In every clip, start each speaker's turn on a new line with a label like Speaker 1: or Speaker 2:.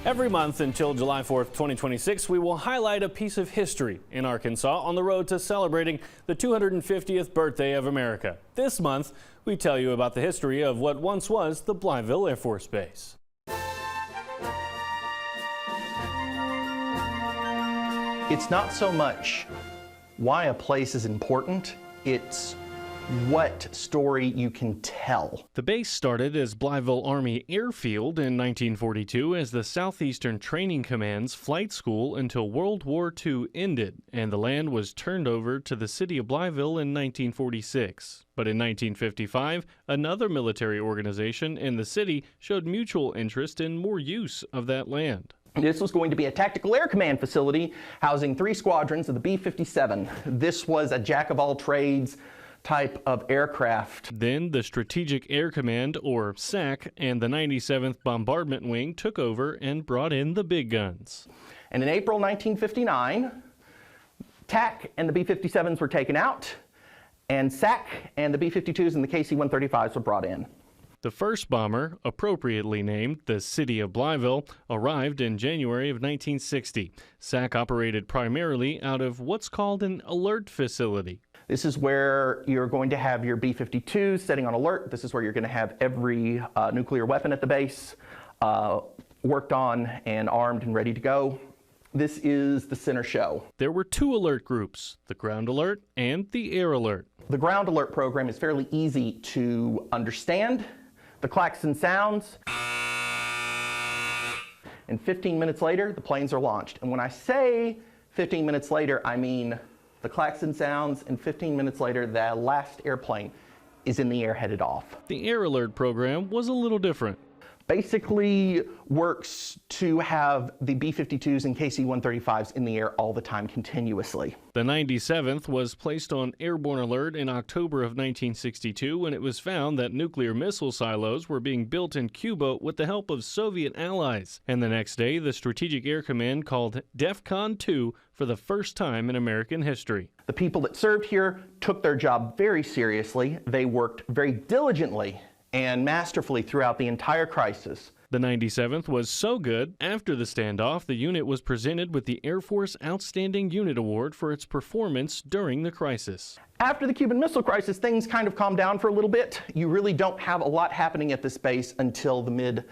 Speaker 1: Every month until July 4th, 2026, we will highlight a piece of history in Arkansas on the road to celebrating the 250th birthday of America. This month, we tell you about the history of what once was the Blytheville Air Force Base.
Speaker 2: It's not so much why a place is important, it's what story you can tell.
Speaker 1: The base started as Blytheville Army Airfield in 1942 as the Southeastern Training Command's flight school until World War II ended, and the land was turned over to the city of Blytheville in 1946. But in 1955, another military organization in the city showed mutual interest in more use of that land.
Speaker 2: This was going to be a tactical air command facility housing 3 squadrons of the B-57. This was a jack-of-all-trades type of aircraft.
Speaker 1: Then the Strategic Air Command, or SAC, and the 97th Bombardment Wing took over and brought in the big guns.
Speaker 2: And in April 1959, TAC and the B-57s were taken out, and SAC and the B-52s and the KC-135s were brought in.
Speaker 1: The first bomber, appropriately named the City of Blytheville, arrived in January of 1960. SAC operated primarily out of what's called an alert facility.
Speaker 2: This is where you're going to have your B-52s setting on alert. This is where you're going to have every nuclear weapon at the base worked on and armed and ready to go. This is the center show.
Speaker 1: There were 2 alert groups, the ground alert and the air alert.
Speaker 2: The ground alert program is fairly easy to understand. The klaxon sounds, and 15 minutes later, the planes are launched. And when I say 15 minutes later, I mean the klaxon sounds, and 15 minutes later, the last airplane is in the air headed off.
Speaker 1: The air alert program was a little different.
Speaker 2: Basically works to have the B-52s and KC-135s in the air all the time continuously.
Speaker 1: The 97th was placed on airborne alert in October of 1962 when it was found that nuclear missile silos were being built in Cuba with the help of Soviet allies. And the next day, the Strategic Air Command called DEFCON 2 for the first time in American history.
Speaker 2: The people that served here took their job very seriously. They worked very diligently and masterfully throughout the entire crisis.
Speaker 1: The 97th was so good, after the standoff, the unit was presented with the Air Force Outstanding Unit Award for its performance during the crisis.
Speaker 2: After the Cuban Missile Crisis, things kind of calmed down for a little bit. You really don't have a lot happening at this base until the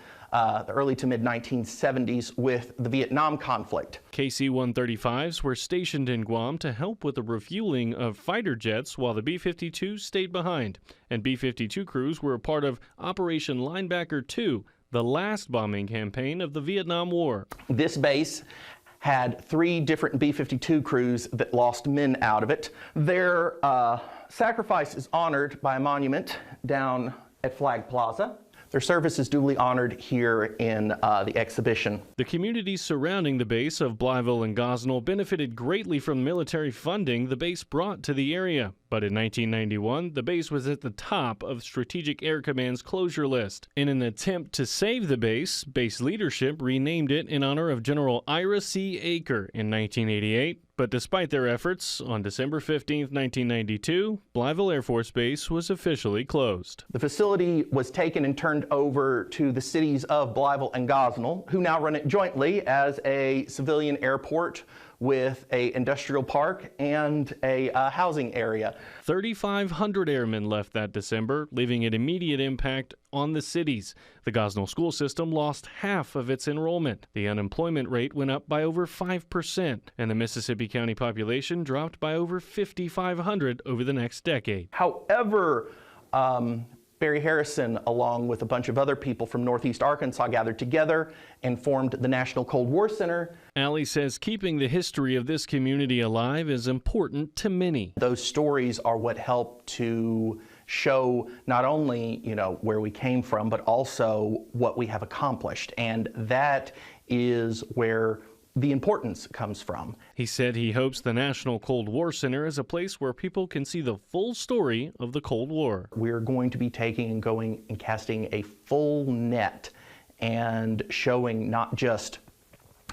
Speaker 2: early to mid 1970s with the Vietnam conflict.
Speaker 1: KC-135s were stationed in Guam to help with the refueling of fighter jets while the B-52s stayed behind. And B-52 crews were a part of Operation Linebacker 2, the last bombing campaign of the Vietnam War.
Speaker 2: This base had 3 different B-52 crews that lost men out of it. Their sacrifice is honored by a monument down at Flag Plaza. Their service is duly honored here in the exhibition.
Speaker 1: The communities surrounding the base of Blytheville and Gosnell benefited greatly from military funding the base brought to the area. But in 1991, the base was at the top of Strategic Air Command's closure list. In an attempt to save the base leadership renamed it in honor of General Ira C. Aker in 1988. But despite their efforts, on December 15, 1992, Blytheville Air Force Base was officially closed.
Speaker 2: The facility was taken and turned over to the cities of Blytheville and Gosnell, who now run it jointly as a civilian airport with an industrial park and a housing area.
Speaker 1: 3,500 airmen left that December, leaving an immediate impact on the cities. The Gosnell school system lost half of its enrollment. The unemployment rate went up by over 5%, and the Mississippi County population dropped by over 5,500 over the next decade.
Speaker 2: However, Barry Harrison, along with a bunch of other people from Northeast Arkansas, gathered together and formed the National Cold War Center.
Speaker 1: Allie says keeping the history of this community alive is important to many.
Speaker 2: Those stories are what help to show not only, where we came from, but also what we have accomplished. And that is where the importance comes from.
Speaker 1: He said he hopes the National Cold War Center is a place where people can see the full story of the Cold War.
Speaker 2: We're going to be taking and going and casting a full net and showing not just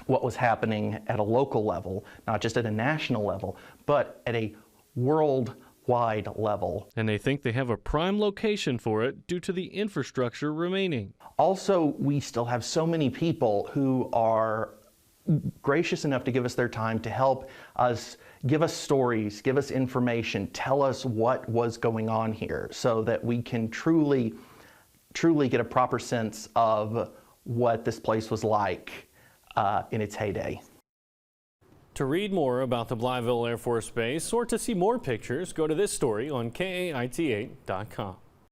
Speaker 2: what was happening at a local level, not just at a national level, but at a world wide level.
Speaker 1: And they think they have a prime location for it due to the infrastructure remaining.
Speaker 2: Also, we still have so many people who are gracious enough to give us their time to help us, give us stories, give us information, tell us what was going on here so that we can truly get a proper sense of what this place was like in its heyday.
Speaker 1: To read more about the Blytheville Air Force Base or to see more pictures, go to this story on KAIT8.com.